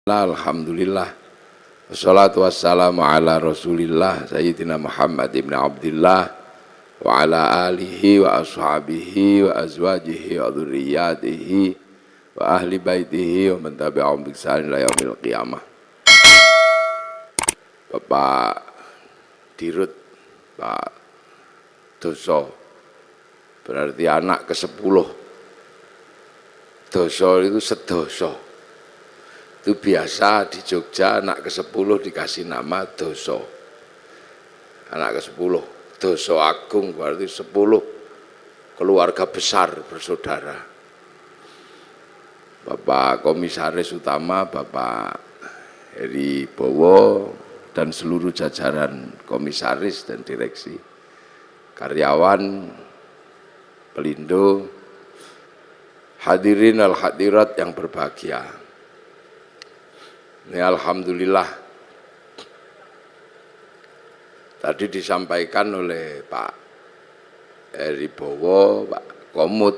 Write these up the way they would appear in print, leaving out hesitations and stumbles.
Alhamdulillah, wassalatu wassalamu ala rasulillah Sayyidina Muhammad ibn Abdillah wa ala alihi wa ashabihi wa azwajihi wa dhurriyyatihi wa ahli baitihi wa man tabi'ahum bi ihsan ila yaumil qiyamah. Bapak Dirut, Pak Doso, berarti anak ke-10. Doso itu sedoso. Itu biasa di Jogja anak ke-10 dikasih nama Doso. Anak ke-10, Doso Agung berarti 10 keluarga besar bersaudara. Bapak Komisaris Utama, Bapak Heri Bowo dan seluruh jajaran komisaris dan direksi, karyawan, pelindo, hadirin al-hadirat yang berbahagia. Ini alhamdulillah tadi disampaikan oleh Pak Heri Bowo, Pak Komut,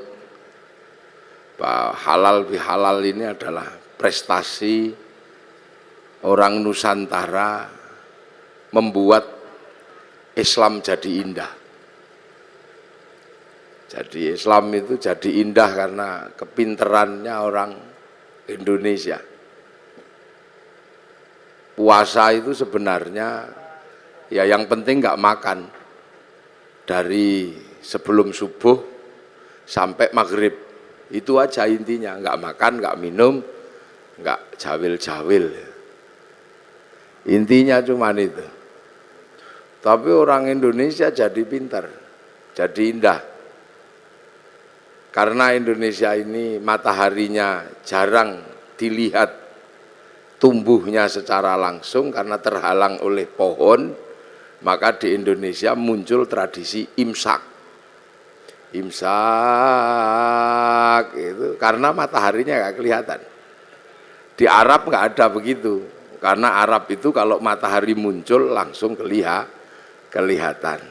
Pak halal bihalal ini adalah prestasi orang Nusantara membuat Islam jadi indah. Jadi Islam itu jadi indah karena kepinterannya orang Indonesia. Puasa itu sebenarnya ya yang penting nggak makan dari sebelum subuh sampai maghrib, itu aja intinya, nggak makan, nggak minum, nggak jawil-jawil, intinya cuman itu. Tapi orang Indonesia jadi pintar, jadi indah, karena Indonesia ini mataharinya jarang dilihat tumbuhnya secara langsung karena terhalang oleh pohon, maka di Indonesia muncul tradisi imsak. Imsak itu karena mataharinya nggak kelihatan. Di Arab nggak ada begitu, karena Arab itu kalau matahari muncul langsung kelihatan.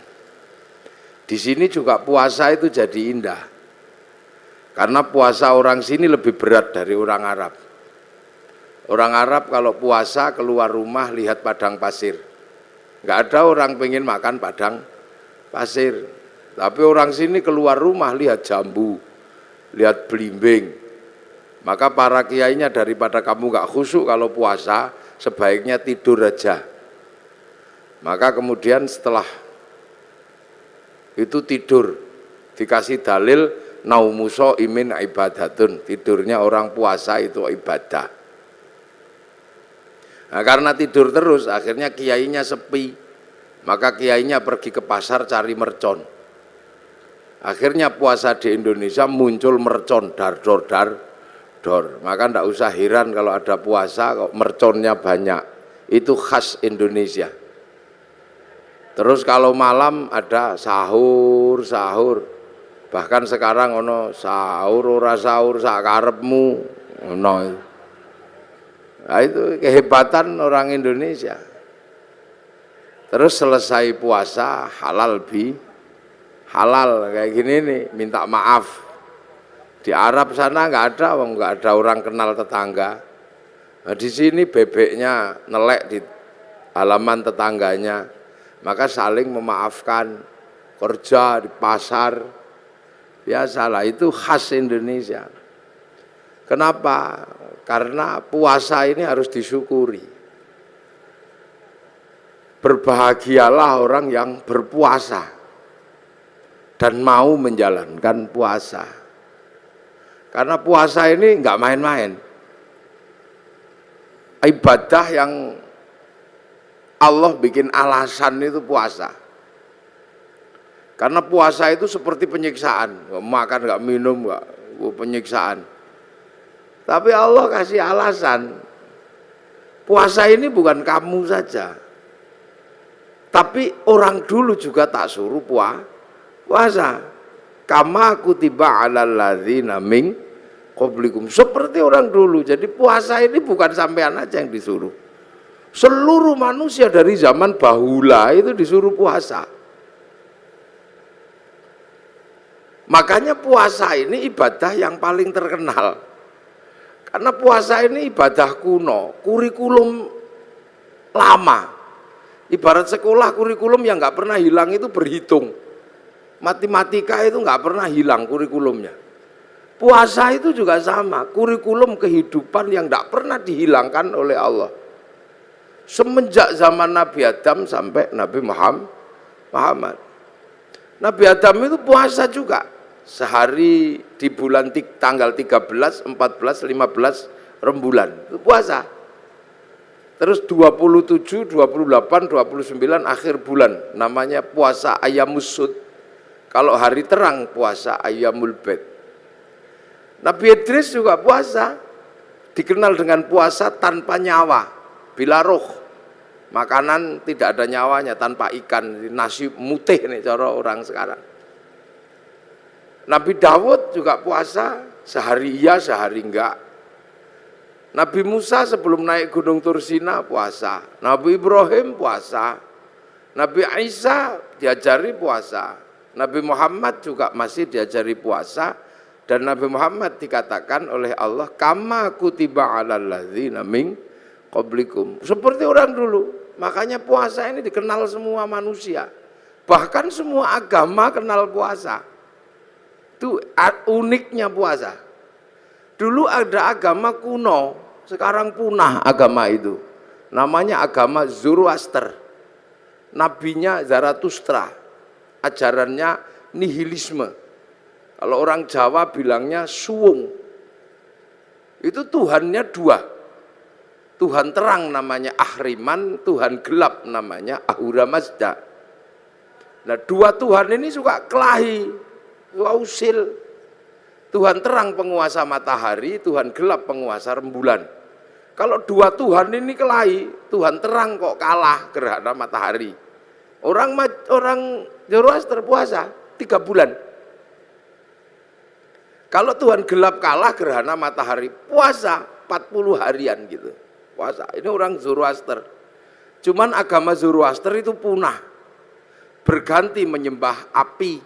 Di sini juga puasa itu jadi indah, karena puasa orang sini lebih berat dari orang Arab. Orang Arab kalau puasa keluar rumah lihat padang pasir. Nggak ada orang pengen makan padang pasir. Tapi orang sini keluar rumah lihat jambu, lihat belimbing. Maka para kiainya daripada kamu nggak khusyuk kalau puasa, sebaiknya tidur aja. Maka kemudian setelah itu tidur, dikasih dalil naumuso imin ibadatun. Tidurnya orang puasa itu ibadah. Nah, karena tidur terus akhirnya kiainya sepi, maka kiainya pergi ke pasar cari mercon. Akhirnya puasa di Indonesia muncul mercon dar-dor. Maka ndak usah heran kalau ada puasa kok merconnya banyak, itu khas Indonesia. Terus kalau malam ada sahur, bahkan sekarang ono sahur ora sahur sak karepmu ono. Nah, itu kehebatan orang Indonesia. Terus selesai puasa halal kayak gini nih, minta maaf. Di Arab sana nggak ada orang kenal tetangga. Nah, di sini bebeknya nelek di halaman tetangganya, maka saling memaafkan. Kerja di pasar biasalah, itu khas Indonesia. Kenapa? Karena puasa ini harus disyukuri. Berbahagialah orang yang berpuasa dan mau menjalankan puasa. Karena puasa ini nggak main-main. Ibadah yang Allah bikin alasan itu puasa. Karena puasa itu seperti penyiksaan, nggak makan, nggak minum, nggak penyiksaan. Tapi Allah kasih alasan, puasa ini bukan kamu saja, tapi orang dulu juga tak suruh puasa. Kama kutiba alal ladzina min qablikum, seperti orang dulu. Jadi puasa ini bukan sampean aja yang disuruh, seluruh manusia dari zaman bahula itu disuruh puasa. Makanya puasa ini ibadah yang paling terkenal. Karena puasa ini ibadah kuno, kurikulum lama. Ibarat sekolah kurikulum yang nggak pernah hilang itu berhitung. Matematika itu nggak pernah hilang kurikulumnya. Puasa itu juga sama, kurikulum kehidupan yang nggak pernah dihilangkan oleh Allah. Semenjak zaman Nabi Adam sampai Nabi Muhammad. Nabi Adam itu puasa juga. Sehari di bulan tanggal 13, 14, 15 rembulan. Itu puasa. Terus 27, 28, 29 akhir bulan. Namanya puasa Ayyamus Sud. Kalau hari terang puasa Ayyamul Bid. Nabi Idris juga puasa. Dikenal dengan puasa tanpa nyawa. Bila roh. Makanan tidak ada nyawanya, tanpa ikan, nasi mutih nih cara orang sekarang. Nabi Dawud juga puasa, sehari iya, sehari enggak. Nabi Musa sebelum naik Gunung Tursina puasa. Nabi Ibrahim puasa. Nabi Isa diajari puasa. Nabi Muhammad juga masih diajari puasa. Dan Nabi Muhammad dikatakan oleh Allah, kama kutiba alal ladzina min qablikum. Seperti orang dulu. Makanya puasa ini dikenal semua manusia. Bahkan semua agama kenal puasa. Itu uniknya puasa. Dulu ada agama kuno, sekarang punah agama itu. Namanya agama Zoroaster. Nabinya Zarathustra. Ajarannya nihilisme. Kalau orang Jawa bilangnya suwung. Itu Tuhannya dua. Tuhan terang namanya Ahriman, Tuhan gelap namanya Ahura Mazda. Nah, dua Tuhan ini suka kelahi, suka usil. Tuhan terang penguasa matahari, Tuhan gelap penguasa rembulan. Kalau dua Tuhan ini kelahi, Tuhan terang kok kalah gerhana matahari. Orang Zoroaster puasa 3 bulan. Kalau Tuhan gelap kalah gerhana matahari, puasa 40 harian gitu. Puasa. Ini orang Zoroaster. Cuman agama Zoroaster itu punah. Berganti menyembah api.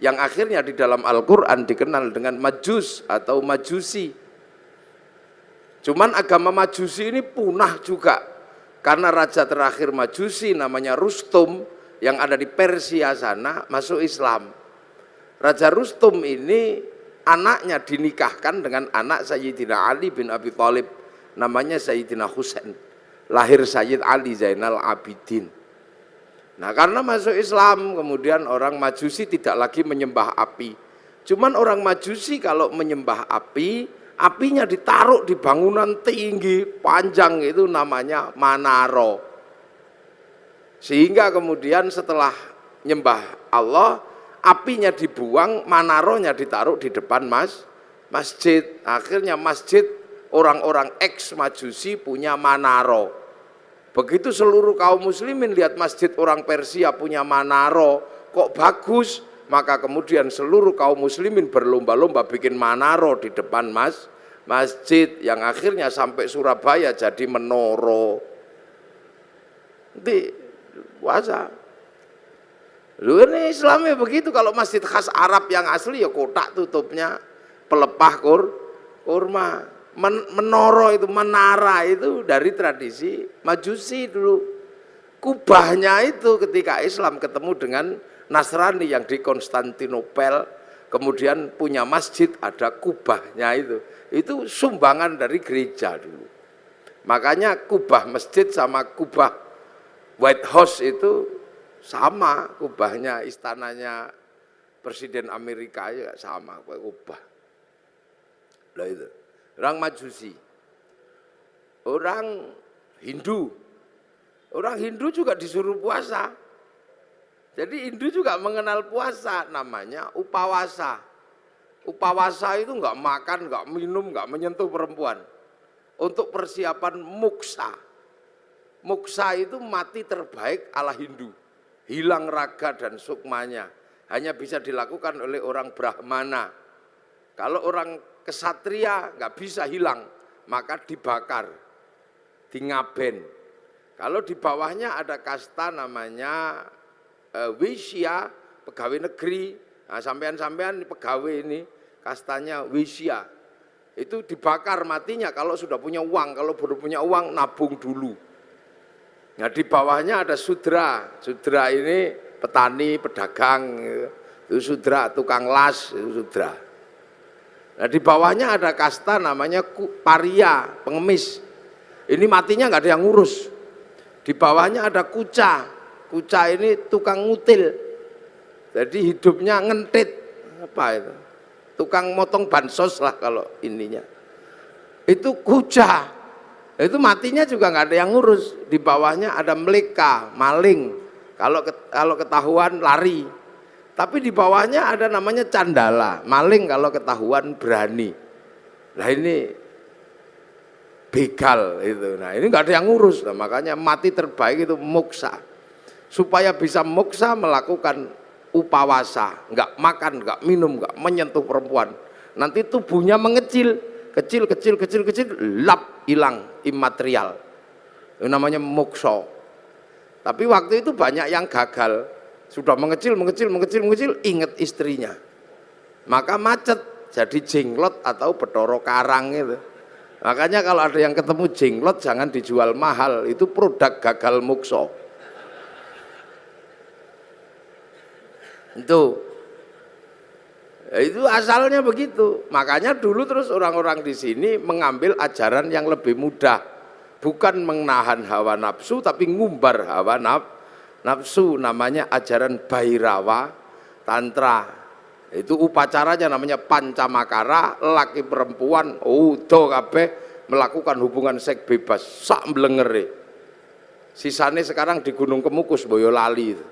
Yang akhirnya di dalam Al-Quran dikenal dengan Majus atau Majusi. Cuman agama Majusi ini punah juga. Karena raja terakhir Majusi namanya Rustum yang ada di Persia sana masuk Islam. Raja Rustum ini anaknya dinikahkan dengan anak Sayyidina Ali bin Abi Thalib. Namanya Sayyidina Husain, lahir Sayyid Ali Zainal Abidin. Nah, karena masuk Islam kemudian orang Majusi tidak lagi menyembah api. Cuman orang Majusi kalau menyembah api, apinya ditaruh di bangunan tinggi panjang, itu namanya Manaro. Sehingga kemudian setelah nyembah Allah, apinya dibuang, Manaronya ditaruh di depan masjid. Akhirnya masjid orang-orang ex-Majusi punya Manaro. Begitu seluruh kaum muslimin lihat masjid orang Persia punya Manaro, kok bagus, maka kemudian seluruh kaum muslimin berlomba-lomba bikin Manaro di depan masjid, yang akhirnya sampai Surabaya jadi Menoro. Nanti puasa. Lu ini Islamnya begitu. Kalau masjid khas Arab yang asli ya kotak tutupnya pelepah kurma. Menoro itu, menara itu dari tradisi Majusi dulu. Kubahnya itu ketika Islam ketemu dengan Nasrani yang di Konstantinopel, kemudian punya masjid, ada kubahnya itu sumbangan dari gereja dulu. Makanya kubah masjid sama kubah White House itu sama, kubahnya istananya Presiden Amerika ya sama kubah. Lah itu orang Majusi. Orang Hindu juga disuruh puasa. Jadi Hindu juga mengenal puasa, namanya upawasa. Upawasa itu enggak makan, enggak minum, enggak menyentuh perempuan. Untuk persiapan muksa. Muksa itu mati terbaik ala Hindu. Hilang raga dan sukmanya. Hanya bisa dilakukan oleh orang Brahmana. Kalau orang kesatria nggak bisa hilang, maka dibakar, dingaben. Kalau di bawahnya ada kasta namanya Wisya, pegawai negeri. Nah, sampean-sampean pegawai ini kastanya Wisya. Itu dibakar matinya kalau sudah punya uang, kalau belum punya uang nabung dulu. Nah di bawahnya ada sudra, sudra ini petani, pedagang, itu sudra, tukang las, itu sudra. Nah di bawahnya ada kasta namanya paria, pengemis. Ini matinya nggak ada yang ngurus. Di bawahnya ada kuca, kuca ini tukang ngutil. Jadi hidupnya ngentit, apa itu? Tukang motong bansos lah kalau ininya. Itu kuca, itu matinya juga nggak ada yang ngurus. Di bawahnya ada meleka, maling. Kalau ketahuan lari. Tapi di bawahnya ada namanya candala, maling kalau ketahuan berani. Nah ini begal itu. Nah ini nggak ada yang ngurus. Nah, makanya mati terbaik itu moksa. Supaya bisa moksa melakukan upawasa, nggak makan, nggak minum, nggak menyentuh perempuan. Nanti tubuhnya mengecil, kecil, lap, hilang, imaterial. Itu namanya moksa. Tapi waktu itu banyak yang gagal, sudah mengecil, ingat istrinya. Maka macet, jadi jenglot atau Bathara Karang itu. Makanya kalau ada yang ketemu jenglot jangan dijual mahal, itu produk gagal moksa. Itu asalnya begitu. Makanya dulu terus orang-orang di sini mengambil ajaran yang lebih mudah, bukan menahan hawa nafsu tapi ngumbar hawa nafsu. Namanya ajaran Bhairawa Tantra. Itu upacaranya namanya pancamakara, laki perempuan udo kabeh melakukan hubungan seks bebas sak mblengere. Sisane sekarang di Gunung Kemukus Boyolali itu.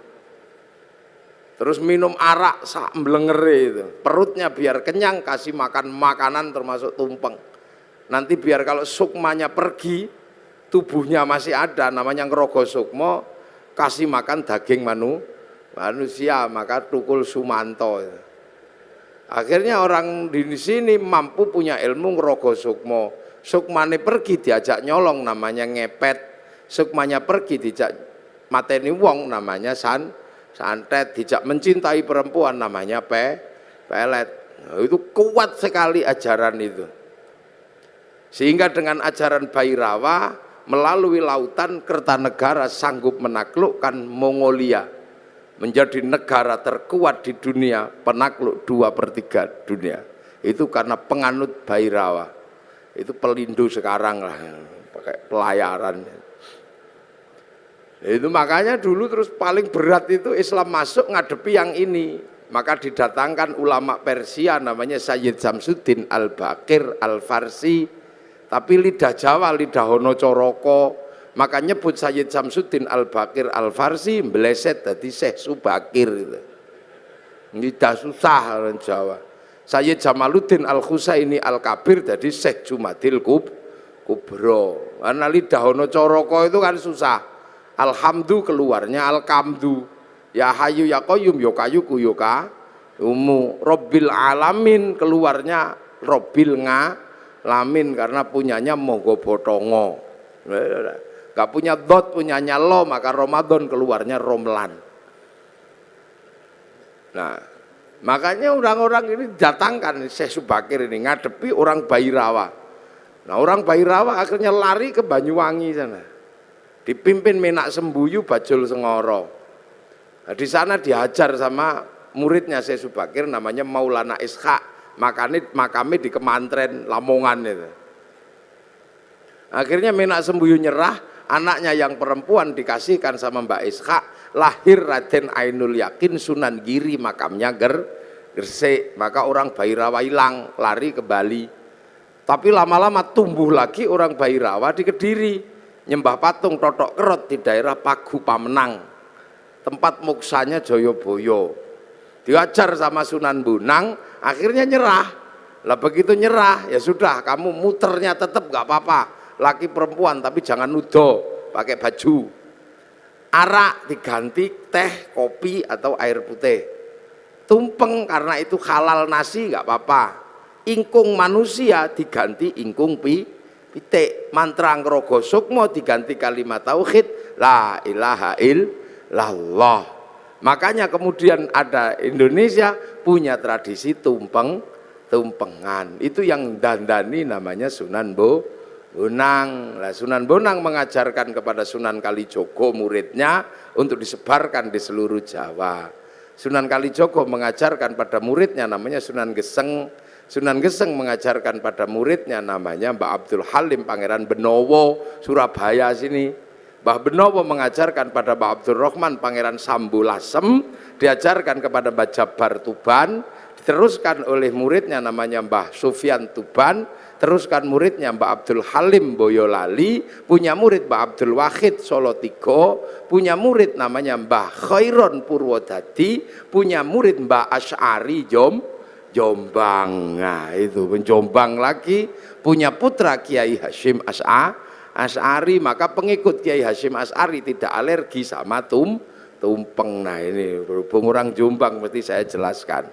Terus minum arak sak mblengere itu. Perutnya biar kenyang, kasih makan makanan termasuk tumpeng. Nanti biar kalau sukmanya pergi, tubuhnya masih ada, namanya ngerogo sukmo, kasih makan daging manusia, maka tukul sumanto. Akhirnya orang di sini mampu punya ilmu ngerogo sukmo. Sukmane pergi diajak nyolong, namanya ngepet. Sukmanya pergi diajak mateni wong, namanya santet. Dijak mencintai perempuan, namanya pelet. Itu kuat sekali ajaran itu. Sehingga dengan ajaran Bhairawa melalui lautan Kertanegara sanggup menaklukkan Mongolia, menjadi negara terkuat di dunia, penakluk 2/3 dunia. Itu karena penganut Bhairawa. Itu Pelindo sekarang lah, pakai pelayaran. Itu makanya dulu terus paling berat itu Islam masuk ngadepi yang ini. Maka didatangkan ulama Persia namanya Sayyid Samsuddin Al-Baqir Al-Farsi. Tapi lidah Jawa, lidah Hono Coroko. Maka nyebut Sayyid Samsuddin Al-Baqir Al-Farsi meleset dari Syekh Subakir. Lidah susah orang Jawa. Sayyid Jamaluddin Al-Husaini Al-Kabir jadi Syekh Jumadil Kubro. Karena lidah Hono Coroko itu kan susah. Alhamdu keluarnya Alkamdu. Ya Hayu ya Qayyum ya Kayuku ya Umu. Robbil Alamin keluarnya Robbil Ngalamin karena punyanya Monggo Botongo. Gak punya dot, punyanya lo, maka Ramadan keluarnya Romlan. Nah, makanya orang-orang ini datangkan Syekh Subakir ini ngadepi orang Bhairawa. Nah, orang Bhairawa akhirnya lari ke Banyuwangi sana. Dipimpin Menak Sembuyu Bajul Sengoro. Nah, di sana diajar sama muridnya Syekh Subakir namanya Maulana Ishaq. Makamnya di Kemantren Lamongan itu. Akhirnya Menak Sembuyu nyerah, anaknya yang perempuan dikasihkan sama Mbak Ishaq, lahir Raden Ainul Yakin Sunan Giri, makamnya Gresik. Maka orang Bhairawa hilang, lari ke Bali. Tapi lama-lama tumbuh lagi orang Bhairawa di Kediri. Nyembah patung Totok Kerot di daerah Pagu Pamenang, tempat moksanya Joyoboyo. Diajar sama Sunan Bonang, akhirnya nyerah. Lah begitu nyerah, ya sudah, kamu muternya tetap gak apa-apa, laki perempuan tapi jangan nudo, pakai baju. Arak diganti teh, kopi atau air putih. Tumpeng karena itu halal nasi gak apa-apa. Ingkung manusia diganti ingkung pitik. Mantra ngrogo sukmo diganti kalimat tauhid la ilaha illallah. Makanya kemudian ada Indonesia punya tradisi tumpeng tumpengan. Itu yang dandani namanya Sunan Bonang. Nah, Sunan Bonang mengajarkan kepada Sunan Kalijogo muridnya untuk disebarkan di seluruh Jawa. Sunan Kalijogo mengajarkan pada muridnya namanya Sunan Geseng. Sunan Geseng mengajarkan pada muridnya namanya Mbah Abdul Halim Pangeran Benowo Surabaya sini. Mbah Benowo mengajarkan pada Mbah Abdul Rahman Pangeran Sambulasem, diajarkan kepada Mbah Jabar Tuban, diteruskan oleh muridnya namanya Mbah Sufyan Tuban, teruskan muridnya Mbah Abdul Halim Boyolali, punya murid Mbah Abdul Wahid Solotigo, punya murid namanya Mbah Khairon Purwodadi, punya murid Mbah Asy'ari Jombang. Nah itu Jombang lagi punya putra Kiai Hasyim Asy'ari, maka pengikut Kiai Hasyim Asy'ari tidak alergi sama tumpeng. Nah ini berhubung orang Jombang mesti saya jelaskan.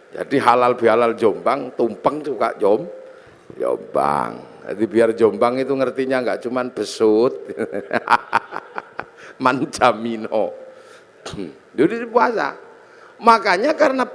Jadi halal bihalal Jombang, tumpeng juga Jombang. Jadi biar Jombang itu ngertinya nggak cuman besut, manjamino. Jadi puasa. Makanya karena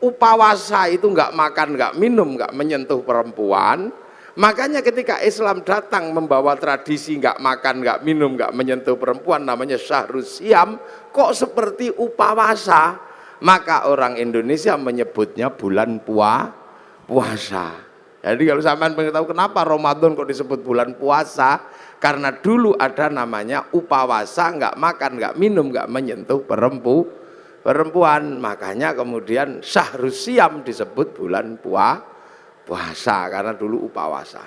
upawasa itu nggak makan, nggak minum, nggak menyentuh perempuan. Makanya ketika Islam datang membawa tradisi nggak makan, nggak minum, nggak menyentuh perempuan, namanya Syahrus Siam, kok seperti upawasa. Maka orang Indonesia menyebutnya bulan puasa. Jadi kalau sampean pengen tahu kenapa Ramadan kok disebut bulan puasa, karena dulu ada namanya upawasa, nggak makan, nggak minum, nggak menyentuh perempuan. Makanya kemudian Syahrus Siam disebut bulan puasa karena dulu upawasa.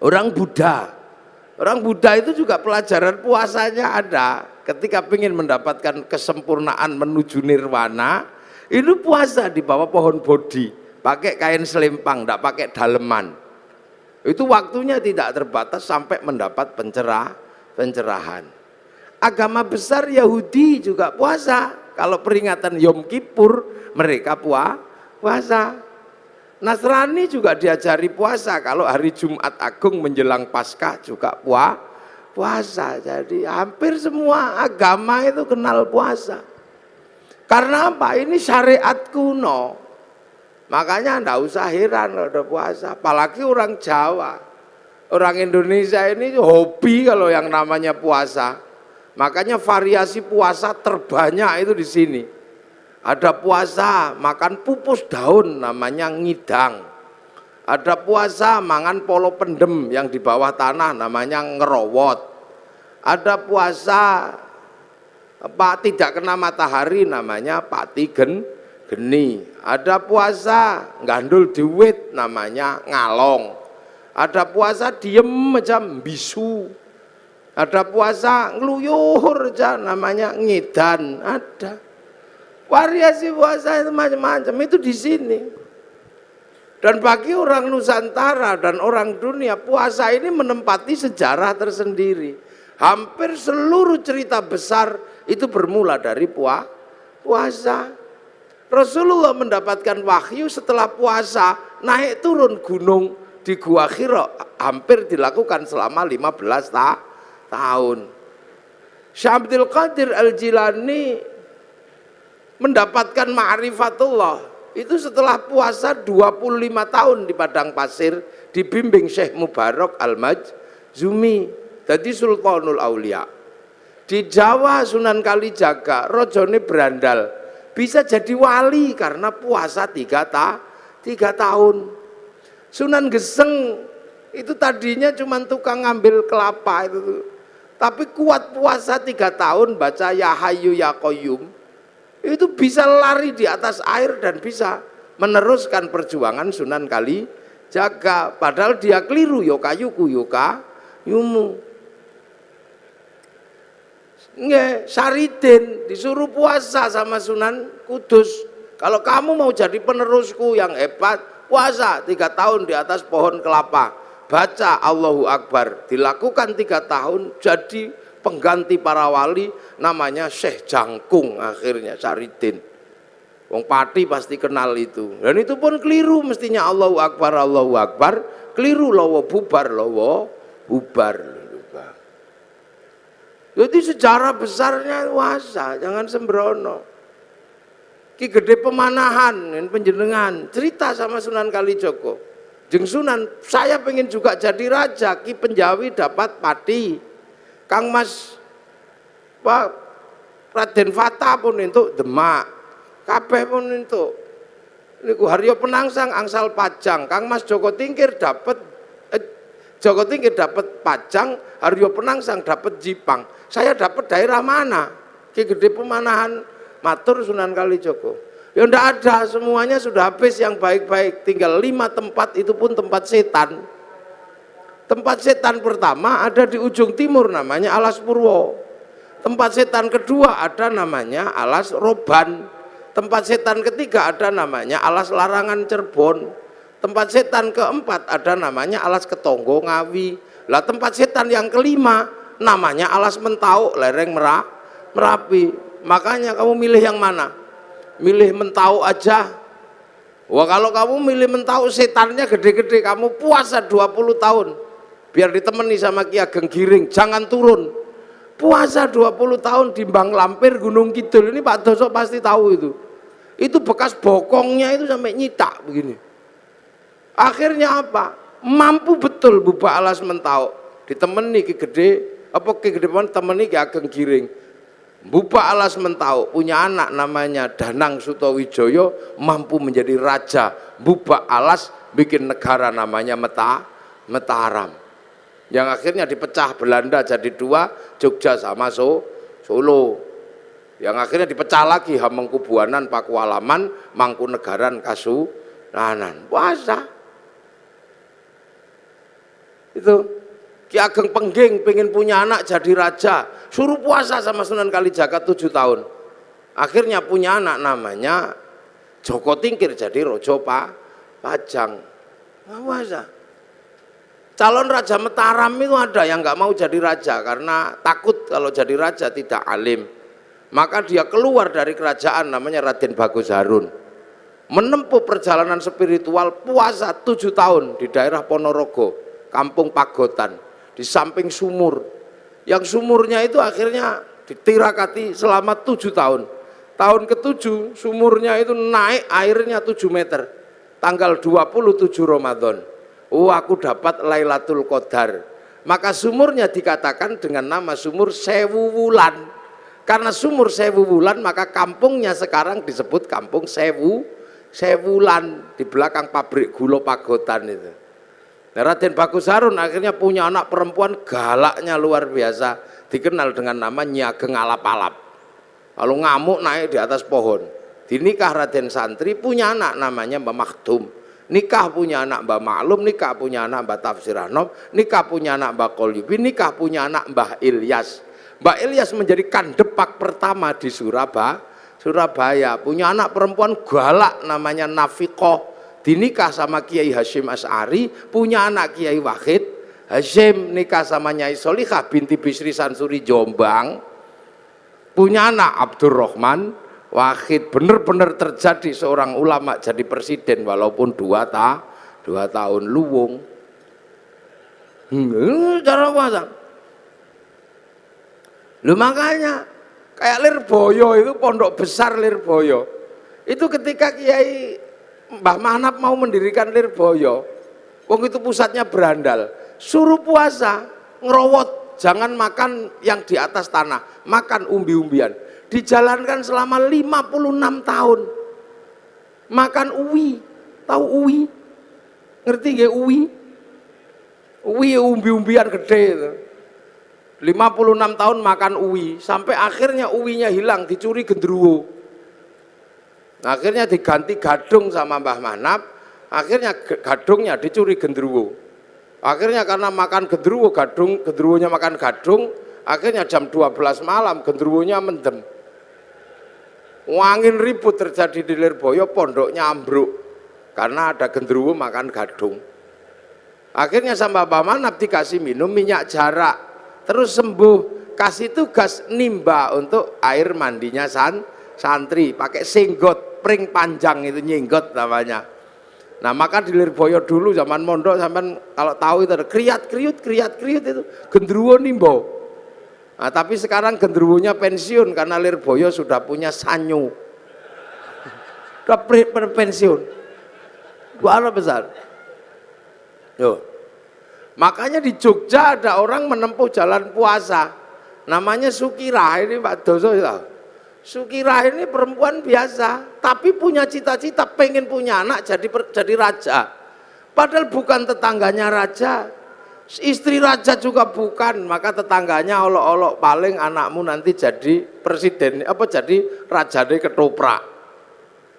Orang Buddha itu juga pelajaran puasanya ada. Ketika ingin mendapatkan kesempurnaan menuju nirwana, itu puasa di bawah pohon bodhi, pakai kain selempang, tidak pakai daleman. Itu waktunya tidak terbatas sampai mendapat pencerahan. Agama besar Yahudi juga puasa. Kalau peringatan Yom Kippur mereka puasa. Nasrani juga diajari puasa. Kalau hari Jumat Agung menjelang Paskah juga puasa. Jadi hampir semua agama itu kenal puasa. Karena apa? Ini syariat kuno. Makanya enggak usah heran kalau ada puasa. Apalagi orang Jawa. Orang Indonesia ini hobi kalau yang namanya puasa. Makanya variasi puasa terbanyak itu di sini. Ada puasa makan pupus daun namanya ngidang. Ada puasa mangan polo pendem yang di bawah tanah namanya ngerowot. Ada puasa tidak kena matahari namanya pati geni. Ada puasa gandul duit namanya ngalong. Ada puasa diem macam bisu. Ada puasa ngeluyur aja namanya ngidan. Ada variasi puasa itu macam-macam itu di sini. Dan bagi orang Nusantara dan orang dunia, puasa ini menempati sejarah tersendiri. Hampir seluruh cerita besar itu bermula dari puasa. Rasulullah mendapatkan wahyu setelah puasa, naik turun gunung di Gua Hira, hampir dilakukan selama 15 tahun. Syekh Abdul Qadir Al-Jilani mendapatkan ma'rifatullah itu setelah puasa 25 tahun di padang pasir, dibimbing Syekh Mubarak Al-Majzumi, jadi Sultanul Aulia. Di Jawa Sunan Kalijaga, rojone berandal, bisa jadi wali karena puasa 3 tahun. Sunan Geseng itu tadinya cuma tukang ngambil kelapa itu, tapi kuat puasa 3 tahun, baca Ya Hayyu Ya Qayyum, itu bisa lari di atas air dan bisa meneruskan perjuangan Sunan Kalijaga. Padahal dia keliru, yokayuku yokayumu. Nggak, Saridin disuruh puasa sama Sunan Kudus. Kalau kamu mau jadi penerusku yang hebat, puasa 3 tahun di atas pohon kelapa, baca Allahu Akbar, dilakukan 3 tahun, jadi pengganti para wali namanya Syekh Jangkung, akhirnya Saridin. Wong Pati pasti kenal itu. Dan itu pun keliru mestinya Allahu Akbar, keliru lowo bubar. Jadi sejarah besarnya puasa, jangan sembrono. Ki Gede Pemanahan penjenengan cerita sama Sunan Kalijogo. Jeng Sunan, saya pengen juga jadi raja. Ki Penjawi dapat pati, Kang Mas Pak Raden Fata pun entuk Demak, kabeh pun entuk. Niku Haryo Penangsang angsal Pajang, Kang Mas Joko Tingkir dapat Joko Tingkir dapat Pajang, Haryo Penangsang dapat Jipang. Saya dapat daerah mana? Ki Gede Pemanahan, matur Sunan Kalijogo. Ya ndak ada, semuanya sudah habis yang baik-baik, tinggal 5 tempat, itu pun tempat setan. Tempat setan pertama ada di ujung timur namanya Alas Purwo. Tempat setan kedua ada namanya Alas Roban. Tempat setan ketiga ada namanya Alas Larangan Cirebon. Tempat setan keempat ada namanya Alas Ketonggo Ngawi. Lah tempat setan yang kelima namanya Alas Mentau lereng Merapi. Makanya kamu milih yang mana? Milih Mentau aja. Wah, kalau kamu milih Mentau setannya gede-gede, kamu puasa 20 tahun biar ditemani sama Ki Ageng Giring, jangan turun. Puasa 20 tahun di Bang Lampir Gunung Kidul, ini Pak Doso pasti tahu itu. Itu bekas bokongnya itu sampai nyitak begini. Akhirnya apa? Mampu betul Bubak Alas Mentau ditemani Ki Gede, Ki Gede temani Ki Ageng Giring. Bubak Alas Mentau punya anak namanya Danang Sutawijoyo, mampu menjadi raja. Bubak Alas bikin negara namanya Mataram, yang akhirnya dipecah Belanda jadi 2, Jogja sama Solo. Yang akhirnya dipecah lagi Hamengkubuanan, Pakualaman, Mangkunegaran, Kasunanan. Puasa. Itu Ki Ageng Pengging pengen punya anak jadi raja, suruh puasa sama Sunan Kalijaga 7 tahun. Akhirnya punya anak namanya Joko Tingkir jadi Rojo Pajang. Puasa. Calon Raja Mataram itu ada yang nggak mau jadi raja karena takut kalau jadi raja tidak alim. Maka dia keluar dari kerajaan namanya Raden Bagus Harun. Menempuh perjalanan spiritual puasa 7 tahun di daerah Ponorogo, Kampung Pagotan, di samping sumur. Yang sumurnya itu akhirnya ditirakati selama 7 tahun. Tahun ke-7 sumurnya itu naik airnya 7 meter. Tanggal 27 Ramadan. Oh, aku dapat Lailatul Qadar. Maka sumurnya dikatakan dengan nama sumur Sewu Wulan. Karena sumur Sewu Wulan, maka kampungnya sekarang disebut Kampung Sewulan, di belakang pabrik gula Pagotan itu. Nah, Raden Bagus Harun akhirnya punya anak perempuan galaknya luar biasa, dikenal dengan nama Nyi Ageng Alap-alap. Kalau ngamuk naik di atas pohon. Dinikah Raden Santri, punya anak namanya Mbah Maktum. Nikah punya anak Mbah Maklum, nikah punya anak Mbah Tafsir Anom, nikah punya anak Mbah Qolyubi, nikah punya anak Mbah Ilyas. Mbah Ilyas menjadi kandepak pertama di Surabaya. Punya anak perempuan galak namanya Nafikoh. Dinikah sama Kiai Hasyim Asy'ari, punya anak Kiai Wahid Hasyim, nikah sama Nyai Solikah binti Bisri Sansuri Jombang, punya anak Abdurrahman Wahid. Benar-benar terjadi seorang ulama jadi presiden walaupun 2 tahun luwung. Cara puasa. Lu makanya kayak Lirboyo itu, pondok besar Lirboyo. Itu ketika Kiai Mbah Manap mau mendirikan Lirboyo, wong itu pusatnya berandal, suruh puasa, ngerowot, jangan makan yang di atas tanah, makan umbi-umbian. Dijalankan selama 56 tahun. Makan uwi, tahu uwi? Ngerti nggih uwi? Uwi umbi-umbian gede itu. 56 tahun makan uwi, sampai akhirnya uwinya hilang, dicuri gendruwo. Akhirnya diganti gadung sama Mbah Manap, akhirnya gadungnya dicuri gendruwo. Akhirnya karena makan gendruwo, gendruwonya makan gadung, akhirnya jam 12 malam gendruwonya mendem. Wangin ribut terjadi di Lirboyo, pondoknya ambruk karena ada gendruwo makan gadung. Akhirnya sama Mbah Manap dikasih minum minyak jarak, terus sembuh. Kasih tugas nimba untuk air mandinya santri, pakai singgot pring panjang, itu nyinggot namanya. Nah, maka di Lirboyo dulu zaman mondok, sampean kalau tahu itu ada kriat-kriut itu gendruwo nimbo. Nah, tapi sekarang gendruwonya pensiun karena Lirboyo sudah punya sanyu. udah pensiun. Luar besar. Yo. Makanya di Jogja ada orang menempuh jalan puasa. Namanya Sukirah, ini Pak Doso ya. Sukirah ini perempuan biasa, tapi punya cita-cita pengen punya anak jadi raja. Padahal bukan tetangganya raja, istri raja juga bukan, maka tetangganya olok-olok paling anakmu nanti jadi presiden, apa jadi raja deh ketoprak.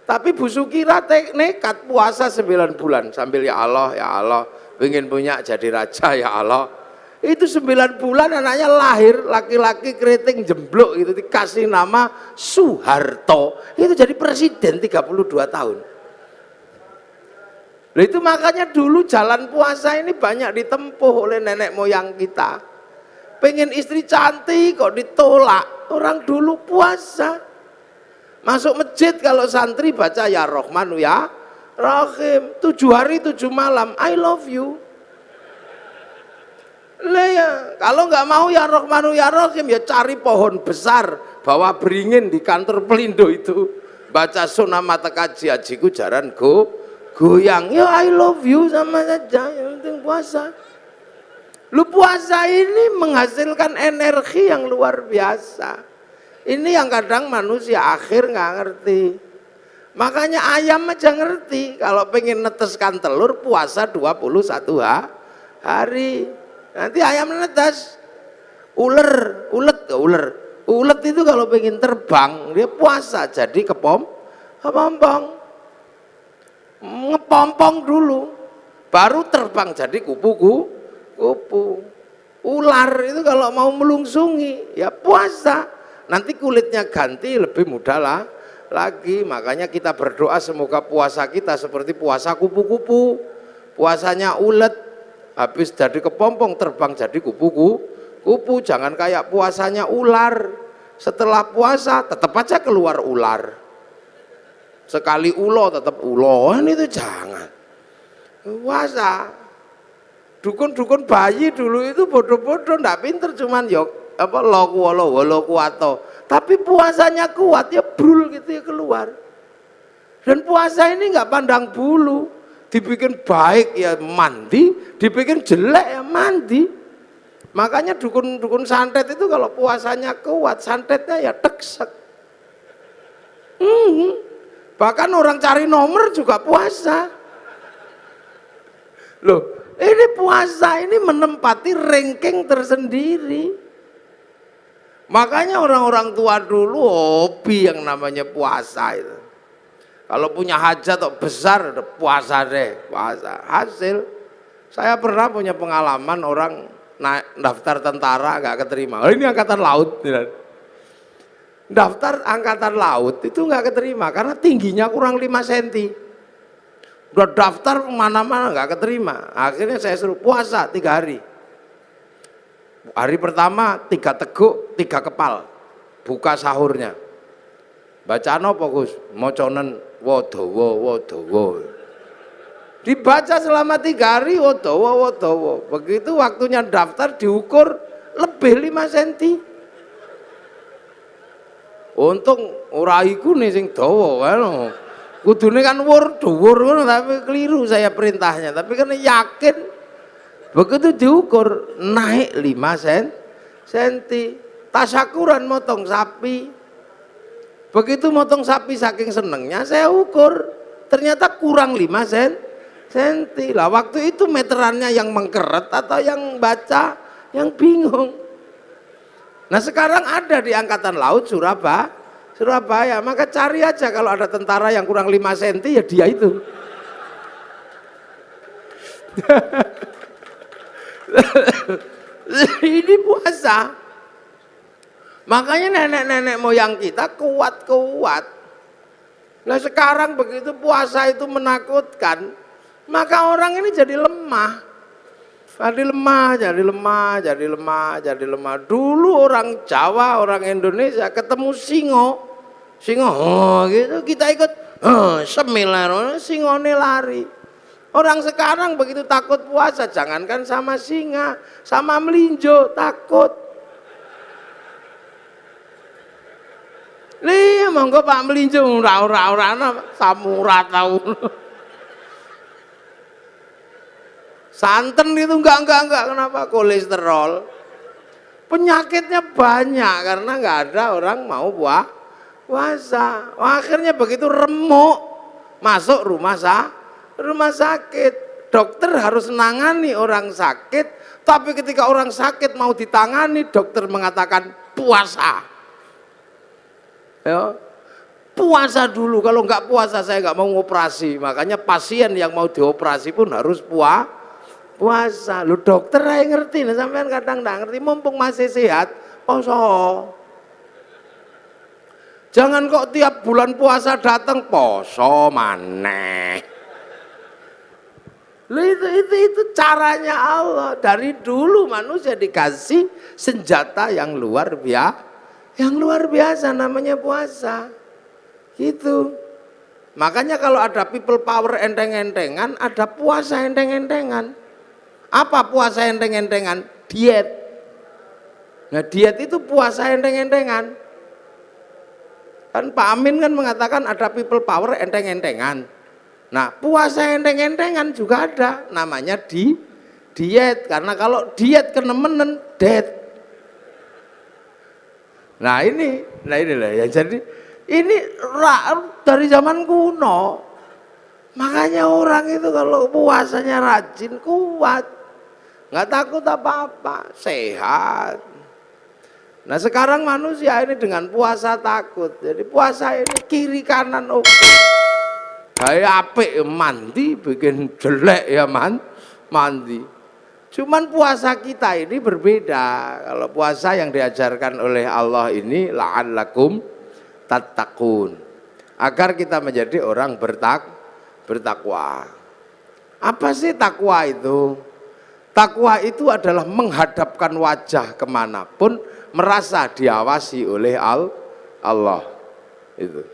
Tapi Bu Sukirah nekat puasa 9 bulan sambil ya Allah, pengen punya jadi raja ya Allah. Itu 9 bulan anaknya lahir, laki-laki keriting jemblok itu dikasih nama Soeharto. Itu jadi presiden 32 tahun. Nah, itu makanya dulu jalan puasa ini banyak ditempuh oleh nenek moyang kita. Pengen istri cantik kok ditolak. Orang dulu puasa. Masuk masjid kalau santri baca ya Rahmanu ya Rahim. 7 hari 7 malam I love you. Lah ya, kalau nggak mau ya Rahmanu ya Rahim ya cari pohon besar bawa beringin di kantor Pelindo itu. Baca Sunnah Mata Kaji Ajiku Jaran goyang. Ya I love you sama saja, yang penting puasa. Lu puasa ini menghasilkan energi yang luar biasa. Ini yang kadang manusia akhir nggak ngerti. Makanya ayam aja ngerti. Kalau pengen neteskan telur puasa 21 hari. Nanti ayam netes. Ulet itu kalau pengen terbang dia puasa jadi kepompong. Ngepompong dulu. Baru terbang jadi kupu. Ular itu kalau mau melungsungi ya puasa. Nanti kulitnya ganti lebih mudah lah lagi. Makanya kita berdoa semoga puasa kita seperti puasa kupu-kupu. Puasanya ulet, habis jadi kepompong terbang jadi kupu. Jangan kayak puasanya ular. Setelah puasa tetap aja keluar ular. Sekali ulo tetap ulo. Ini itu jangan. Puasa. Dukun-dukun bayi dulu itu bodoh-bodoh, ndak pinter cuman yok. Apa loku kuato, tapi puasanya kuat ya brul gitu ya keluar. Dan puasa ini nggak pandang bulu, dibikin baik ya mandi, dibikin jelek ya mandi. Makanya dukun santet itu kalau puasanya kuat, santetnya ya teksek. Bahkan orang cari nomor juga puasa. Loh, ini puasa ini menempati ranking tersendiri. Makanya orang-orang tua dulu hobi yang namanya puasa itu. Kalau punya hajat atau besar puasa deh, puasa. Hasil saya pernah punya pengalaman orang naik daftar tentara nggak keterima. Oh, ini angkatan laut. Daftar angkatan laut itu nggak keterima karena tingginya kurang 5 cm. Udah daftar kemana-mana nggak keterima. Akhirnya saya suruh puasa 3 hari. Hari pertama 3 teguk 3 kepal buka sahurnya. Bacaan apa Gus? Moconen wodowo. Dibaca selama 3 hari wodowo. Begitu waktunya daftar diukur lebih 5 cm. Untung ora iku nih sing dawa kan. Kudune kan dhuwur ngono tapi keliru saya perintahnya. Tapi kan yakin begitu diukur naik 5 cm. Tasyakuran motong sapi. Begitu motong sapi saking senengnya saya ukur ternyata kurang 5 cm. Lah waktu itu meterannya yang mengkeret atau yang baca yang bingung. Nah sekarang ada di Angkatan Laut Surabaya. Maka cari aja kalau ada tentara yang kurang 5 cm ya dia itu. Ini puasa. Makanya nenek-nenek moyang kita kuat. Nah sekarang begitu puasa itu menakutkan, maka orang ini jadi lemah. Jadi lemah. Dulu orang Jawa, orang Indonesia ketemu singo gitu kita ikut semilar, singone lari. Orang sekarang begitu takut puasa, jangankan sama singa, sama melinjo takut. Iya monggo Pak Melinjo ora samura tau. Santen itu enggak kenapa kolesterol. Penyakitnya banyak karena enggak ada orang mau puasa. Akhirnya begitu remuk masuk rumah sakit. Dokter harus menangani orang sakit, tapi ketika orang sakit mau ditangani, dokter mengatakan puasa. Ya, puasa dulu, kalau nggak puasa saya nggak mau ngoperasi. Makanya pasien yang mau dioperasi pun harus puasa. Lu dokter yang ngerti, nah sampean kadang nggak ngerti, mumpung masih sehat, poso. Jangan kok tiap bulan puasa datang poso maneh. Itu caranya Allah. Dari dulu manusia dikasih senjata yang luar biasa. Yang luar biasa namanya puasa. Gitu. Makanya kalau ada people power enteng-entengan, ada puasa enteng-entengan. Apa puasa enteng-entengan? Diet. Nah diet itu puasa enteng-entengan. Kan Pak Amin kan mengatakan ada people power enteng-entengan. Nah puasa enteng-entengan juga ada. Namanya diet. Karena kalau diet kenemenen, dead. Nah inilah ya, jadi ini dari zaman kuno. Makanya orang itu kalau puasanya rajin, kuat, nggak takut apa-apa, sehat. Nah sekarang manusia ini dengan puasa takut. Jadi puasa ini kiri kanan oke. Kayak apik mandi, bikin jelek ya mandi. Cuman puasa kita ini berbeda. Kalau puasa yang diajarkan oleh Allah ini la'allakum tattaqun. Agar kita menjadi orang bertakwa. Apa sih takwa itu? Takwa itu adalah menghadapkan wajah kemanapun, merasa diawasi oleh Allah. Itu.